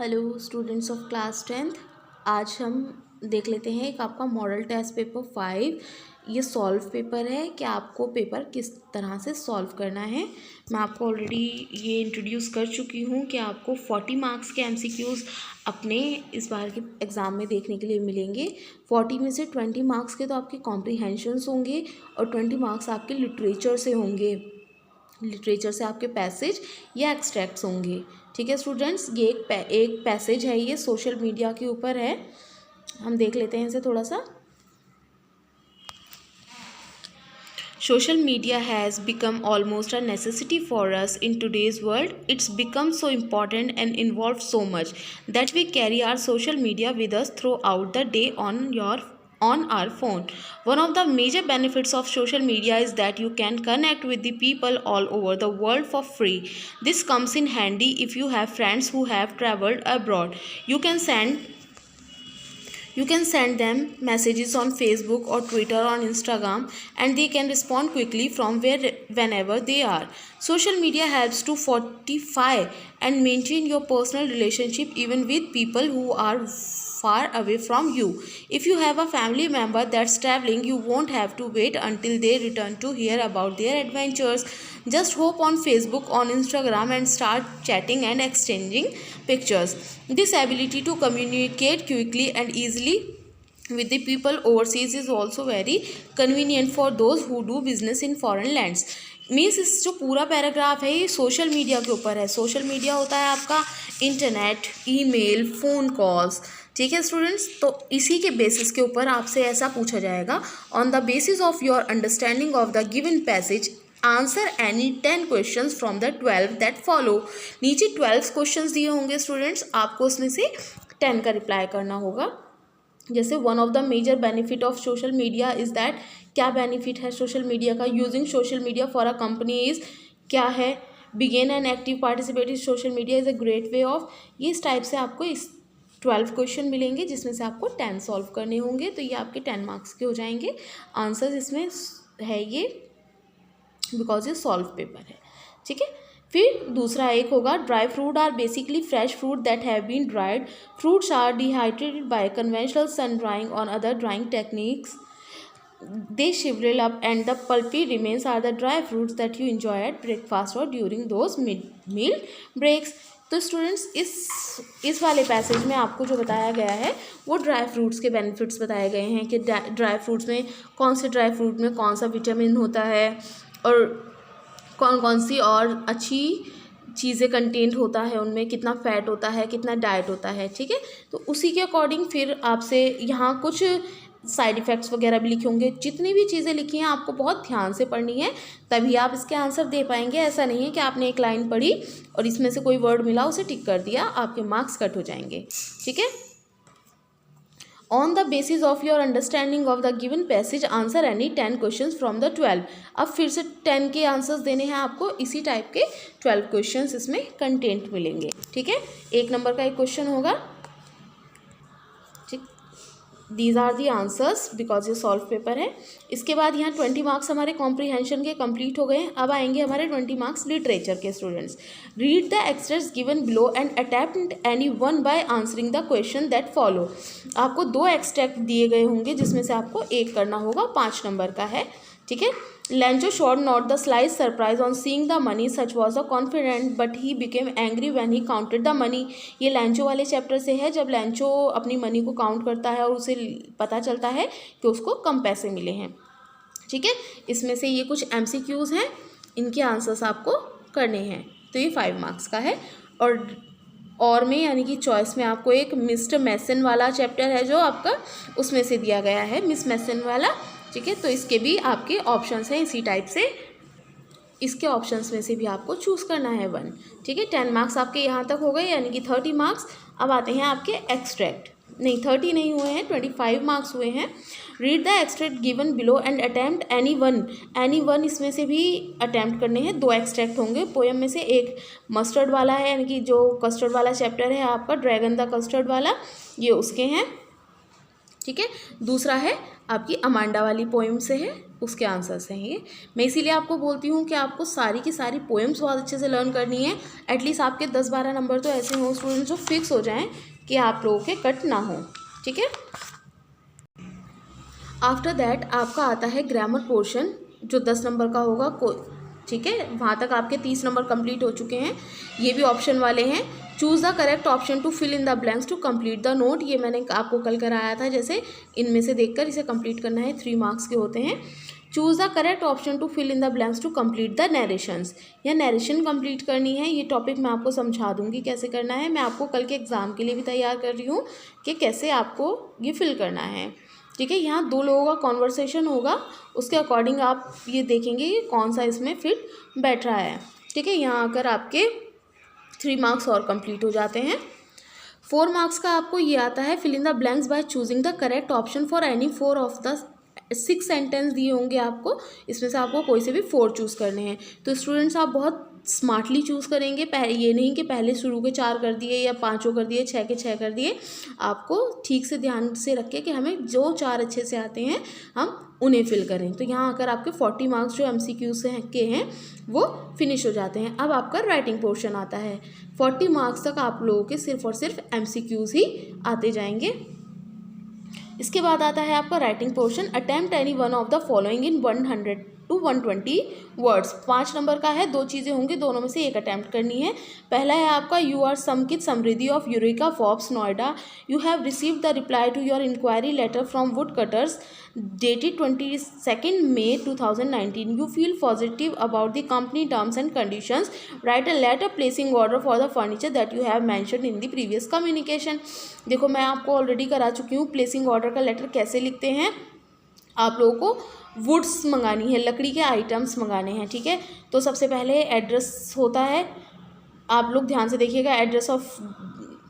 Hello students of class 10th। आज हम देख लेते हैं एक आपका मॉडल टेस्ट पेपर 5। ये सॉल्व पेपर है कि आपको पेपर किस तरह से सॉल्व करना है। मैं आपको ऑलरेडी ये इंट्रोड्यूस कर चुकी हूँ कि आपको 40 मार्क्स के एमसीक्यूज़ अपने इस बार के एग्ज़ाम में देखने के लिए मिलेंगे। 40 में से 20 मार्क्स के तो आपके कॉम्प्रीहेंशंस होंगे और 20 मार्क्स आपके लिटरेचर से होंगे। लिटरेचर से आपके पैसेज या एक्सट्रैक्ट्स होंगे। ठीक है स्टूडेंट्स, ये एक पैसेज है, ये सोशल मीडिया के ऊपर है। हम देख लेते हैं इसे थोड़ा सा। Social media has become almost a necessity for us in today's world. It's become so important and involved so much that we carry our social media with us throughout the day on our phone. One of the major benefits of social media is that you can connect with the people all over the world for free. This comes in handy if you have friends who have traveled abroad. You can send them messages on Facebook or Twitter or Instagram, and they can respond quickly from whenever they are. Social media helps to fortify and maintain your personal relationship even with people who are far away from you. If you have a family member that's traveling, you won't have to wait until they return to hear about their adventures. Just hop on Facebook, on Instagram, and start chatting and exchanging pictures. This ability to communicate quickly and easily with the people overseas is also very convenient for those who do business in foreign lands. Means इस जो पूरा paragraph है ये social media के ऊपर है। Social media होता है आपका इंटरनेट, ईमेल, फ़ोन कॉल्स। ठीक है स्टूडेंट्स, तो इसी के बेसिस के ऊपर आपसे ऐसा पूछा जाएगा, on the basis of your understanding of the given passage answer any 10 questions from the 12 that follow. नीचे 12 क्वेश्चंस दिए होंगे स्टूडेंट्स, आपको उसमें से 10 का रिप्लाई करना होगा। जैसे one of the major benefit of social media is that, क्या बेनिफिट है सोशल मीडिया का। Using social media for a company is, क्या है। Begin and active participate in social media is a great way of. ये इस type से आपको इस 12 क्वेश्चन मिलेंगे जिसमें से आपको 10 सॉल्व करने होंगे, तो ये आपके 10 मार्क्स के हो जाएंगे। आंसर्स इसमें है ये, बिकॉज ये सॉल्व पेपर है। ठीक है, फिर दूसरा एक होगा, dry fruit are basically fresh fruit that have been dried. Fruits are dehydrated by conventional sun drying और other drying techniques. They shrivel up and the pulpy remains are the dry fruits that you enjoy at breakfast or during those meal breaks. तो students इस वाले passage में आपको जो बताया गया है वो ड्राई फ्रूट्स के बेनिफिट्स बताए गए हैं कि ड्राई फ्रूट्स में कौन से ड्राई फ्रूट में कौन सा विटामिन होता है और कौन कौन सी और अच्छी चीज़ें कंटेंट होता है, उनमें कितना फ़ैट होता है, कितना डाइट होता है। ठीक है, तो उसी के अकॉर्डिंग फिर आपसे यहाँ कुछ साइड इफ़ेक्ट्स वगैरह भी लिखे होंगे। जितनी भी चीज़ें लिखी हैं आपको बहुत ध्यान से पढ़नी है, तभी आप इसके आंसर दे पाएंगे। ऐसा नहीं है कि आपने एक लाइन पढ़ी और इसमें से कोई वर्ड मिला उसे टिक कर दिया, आपके मार्क्स कट हो जाएंगे। ठीक है, on the basis of your understanding of the given passage answer any 10 question from the 12। अब फिर से 10 के आंसर्स देने हैं आपको, इसी टाइप के 12 क्वेश्चन इसमें कंटेंट मिलेंगे। ठीक है, 1 नंबर का एक क्वेश्चन होगा। ठीक, these are the answers because ये सॉल्व पेपर है। इसके बाद यहाँ 20 मार्क्स हमारे कॉम्प्रीहेंशन के कंप्लीट हो गए हैं। अब आएंगे हमारे 20 मार्क्स लिटरेचर के। Students, read the extracts given below and attempt any one by answering the question that follow. आपको 2 एक्सट्रैक्ट दिए गए होंगे जिसमें से आपको एक करना होगा, 5 नंबर का है। ठीक है, Lancho showed not the slightest surprise on seeing the money, such was the confident, but he became angry when he counted the money. ये लैंचो वाले चैप्टर से है, जब लैंचो अपनी मनी को काउंट करता है और उसे पता चलता है कि उसको कम पैसे मिले हैं। ठीक है, इसमें से ये कुछ MCQs हैं, इनके आंसर्स आपको करने हैं। तो ये 5 मार्क्स का है। और में यानी कि चॉइस में आपको एक मिस्टर मैसन वाला चैप्टर है जो आपका उसमें से दिया गया है, मिस मैसन वाला। ठीक है, तो इसके भी आपके ऑप्शंस हैं इसी टाइप से, इसके ऑप्शंस में से भी आपको चूज़ करना है 1। ठीक है, 10 मार्क्स आपके यहाँ तक हो गए, यानी कि 30 मार्क्स। अब आते हैं आपके एक्सट्रैक्ट, नहीं 30 नहीं हुए हैं, 25 मार्क्स हुए हैं। Read the extract given below and attempt any one इसमें से भी अटैम्प्ट करने हैं। 2 एक्सट्रैक्ट होंगे पोएम में से, एक मस्टर्ड वाला है, यानी कि जो कस्टर्ड वाला चैप्टर है आपका, ड्रैगन द कस्टर्ड वाला, ये उसके हैं। ठीक है, दूसरा है आपकी अमांडा वाली पोएम से है, उसके आंसर्स हैं ये। मैं इसीलिए आपको बोलती हूँ कि आपको सारी की सारी पोएम्स बहुत अच्छे से लर्न करनी है। एटलीस्ट आपके 10-12 नंबर तो ऐसे हों स्टूडेंट्स जो फिक्स हो जाएं कि आप लोगों के कट ना हो, ठीक है। आफ्टर दैट आपका आता है ग्रामर पोर्शन जो 10 नंबर का होगा, ठीक है। वहाँ तक आपके 30 नंबर कंप्लीट हो चुके हैं। ये भी ऑप्शन वाले हैं। Choose the correct option to fill in the blanks to complete the note, ये मैंने आपको कल कराया था। जैसे इनमें से देखकर इसे कंप्लीट करना है, 3 मार्क्स के होते हैं। Choose the correct option to fill in the blanks to complete the narrations, या नरेशन कंप्लीट करनी है। ये टॉपिक मैं आपको समझा दूंगी कैसे करना है। मैं आपको कल के एग्ज़ाम के लिए भी तैयार कर रही हूँ कि कैसे आपको ये फिल करना है, ठीक है। यहाँ 2 लोगों का कॉन्वर्सेशन होगा, उसके अकॉर्डिंग आप ये देखेंगे कि कौन सा इसमें फिट बैठ रहा है, ठीक है। यहाँ आकर आपके 3 मार्क्स और कंप्लीट हो जाते हैं। 4 मार्क्स का आपको ये आता है fill in the blanks by choosing the correct option for any 4 of the 6 sentence दिए होंगे आपको, इसमें से आपको कोई से भी 4 चूज़ करने हैं। तो स्टूडेंट्स आप बहुत स्मार्टली चूज़ करेंगे, ये नहीं कि पहले शुरू के 4 कर दिए या 5 कर दिए, 6 के 6 कर दिए। आपको ठीक से ध्यान से रखें कि हमें जो 4 अच्छे से आते हैं हम उन्हें फिल करें। तो यहाँ आकर आपके 40 मार्क्स जो MCQ से के हैं वो फिनिश हो जाते हैं। अब आपका राइटिंग पोर्शन आता है। 40 मार्क्स तक आप लोगों के सिर्फ और सिर्फ MCQs ही आते जाएंगे। इसके बाद आता है आपका writing portion. Attempt any one of the following in 100 to 120 words. 5 number का है, 2 चीज़ें होंगी, दोनों में से एक अटैम्प्ट करनी है। पहला है आपका you are Samkit Samriddhi of Eureka Forbes Noida. You have received the reply to your inquiry letter from wood cutters dated 22nd May 2019. You feel positive about the company terms and conditions. Write a letter placing order for the furniture that you have mentioned in the previous communication. देखो मैं आपको already करा चुकी हूँ placing order का letter कैसे लिखते हैं। आप लोगों को वुड्स मंगानी है, लकड़ी के आइटम्स मंगाने हैं, ठीक है। तो सबसे पहले एड्रेस होता है, आप लोग ध्यान से देखिएगा, एड्रेस ऑफ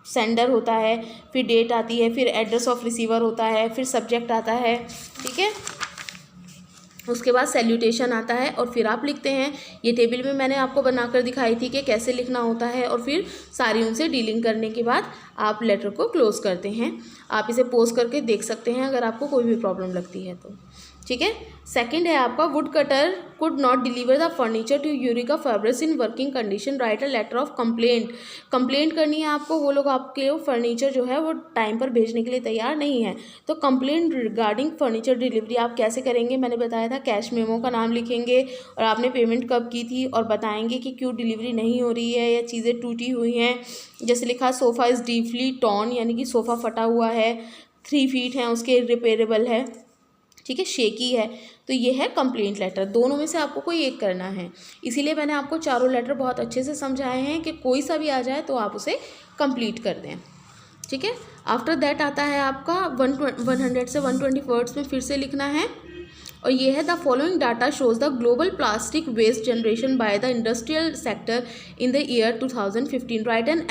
सेंडर होता है, फिर डेट आती है, फिर एड्रेस ऑफ रिसीवर होता है, फिर सब्जेक्ट आता है, ठीक है। उसके बाद सैल्यूटेशन आता है और फिर आप लिखते हैं। ये टेबल में मैंने आपको बनाकर दिखाई थी कि कैसे लिखना होता है, और फिर सारी उनसे डीलिंग करने के बाद आप लेटर को क्लोज करते हैं। आप इसे पोस्ट करके देख सकते हैं अगर आपको कोई भी प्रॉब्लम लगती है तो, ठीक है। सेकंड है आपका wood cutter could not deliver the furniture to Eureka Fabrics in working condition. Write a letter of complaint. Complaint करनी है आपको, वो लोग आपके फर्नीचर जो है वो टाइम पर भेजने के लिए तैयार नहीं है। तो कंप्लेंट रिगार्डिंग फर्नीचर डिलीवरी आप कैसे करेंगे, मैंने बताया था। कैश मेमो का नाम लिखेंगे और आपने पेमेंट कब की थी, और बताएंगे कि क्यों डिलीवरी नहीं हो रही है या चीज़ें टूटी हुई हैं। जैसे लिखा सोफ़ा इज़ डीपली टॉर्न, यानी कि सोफ़ा फटा हुआ है, 3 फीट हैं उसके, रिपेयरेबल है, ठीक है, शेकी है। तो ये है कंप्लेंट लेटर। दोनों में से आपको कोई एक करना है। इसीलिए मैंने आपको चारों लेटर बहुत अच्छे से समझाए हैं कि कोई सा भी आ जाए तो आप उसे कंप्लीट कर दें, ठीक है। आफ्टर दैट आता है आपका 100 से 120 वर्ड्स में फिर से लिखना है, और ये है the following data shows the global plastic waste generation by the industrial sector in the year 2015। Write an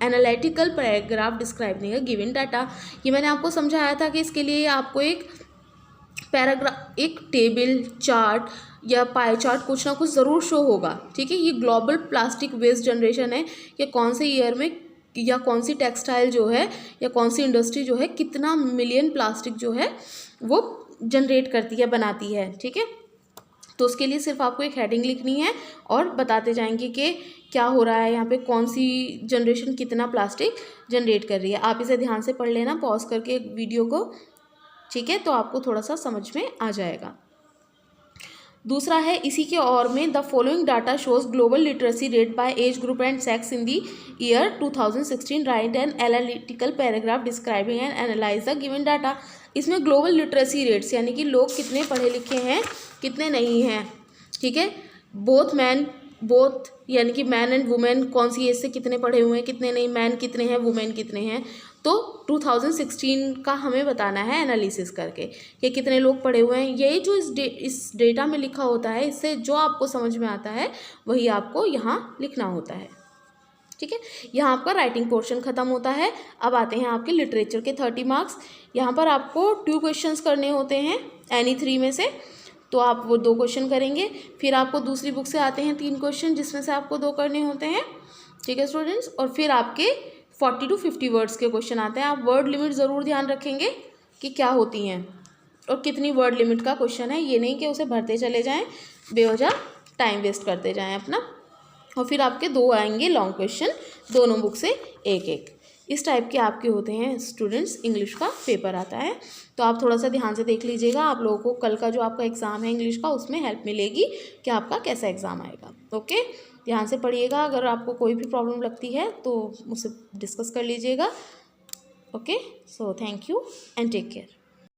analytical paragraph describing a given data. ये मैंने आपको समझाया था कि इसके लिए आपको एक पैराग्राफ, एक टेबल, चार्ट या पाई चार्ट कुछ ना कुछ ज़रूर शो होगा, ठीक है। ये ग्लोबल प्लास्टिक वेस्ट जनरेशन है कि कौन से ईयर में या कौन सी टेक्सटाइल जो है या कौन सी इंडस्ट्री जो है कितना मिलियन प्लास्टिक जो है वो जनरेट करती है, बनाती है, ठीक है। तो उसके लिए सिर्फ आपको एक हेडिंग लिखनी है और बताते जाएंगे कि क्या हो रहा है यहाँ पे, कौन सी जनरेशन कितना प्लास्टिक जनरेट कर रही है। आप इसे ध्यान से पढ़ लेना पॉज करके वीडियो को, ठीक है, तो आपको थोड़ा सा समझ में आ जाएगा। दूसरा है इसी के और में the following data shows global literacy rate by age group and sex in the year 2016। Right an analytical paragraph describing and analyse the given data. इसमें ग्लोबल लिटरेसी रेट्स यानी कि लोग कितने पढ़े लिखे हैं कितने नहीं हैं, ठीक है। बोथ यानी कि मैन एंड वुमेन कौन सी एज से कितने पढ़े हुए हैं कितने नहीं, मैन कितने हैं वुमेन कितने हैं। तो 2016 का हमें बताना है एनालिसिस करके कि कितने लोग पढ़े हुए हैं। यही जो इस डेटा में लिखा होता है, इससे जो आपको समझ में आता है वही आपको यहाँ लिखना होता है, ठीक है। यहाँ आपका राइटिंग पोर्शन खत्म होता है। अब आते हैं आपके लिटरेचर के 30 मार्क्स। यहाँ पर आपको 2 क्वेश्चंस करने होते हैं एनी 3 में से, तो आप वो 2 क्वेश्चन करेंगे। फिर आपको दूसरी बुक से आते हैं 3 क्वेश्चन जिसमें से आपको 2 करने होते हैं, ठीक है स्टूडेंट्स। और फिर आपके 40 to 50 वर्ड्स के क्वेश्चन आते हैं। आप वर्ड लिमिट ज़रूर ध्यान रखेंगे कि क्या होती हैं, और कितनी वर्ड लिमिट का क्वेश्चन है, ये नहीं कि उसे भरते चले जाएं, बेवजह टाइम वेस्ट करते जाएं अपना। और फिर आपके 2 आएंगे लॉन्ग क्वेश्चन, दोनों बुक से एक एक। इस टाइप के आपके होते हैं स्टूडेंट्स, इंग्लिश का पेपर आता है। तो आप थोड़ा सा ध्यान से देख लीजिएगा, आप लोगों को कल का जो आपका एग्ज़ाम है इंग्लिश का, उसमें हेल्प मिलेगी कि आपका कैसा एग्ज़ाम आएगा। ओके, ध्यान से पढ़िएगा। अगर आपको कोई भी प्रॉब्लम लगती है तो मुझसे डिस्कस कर लीजिएगा। Okay, so thank you and take care.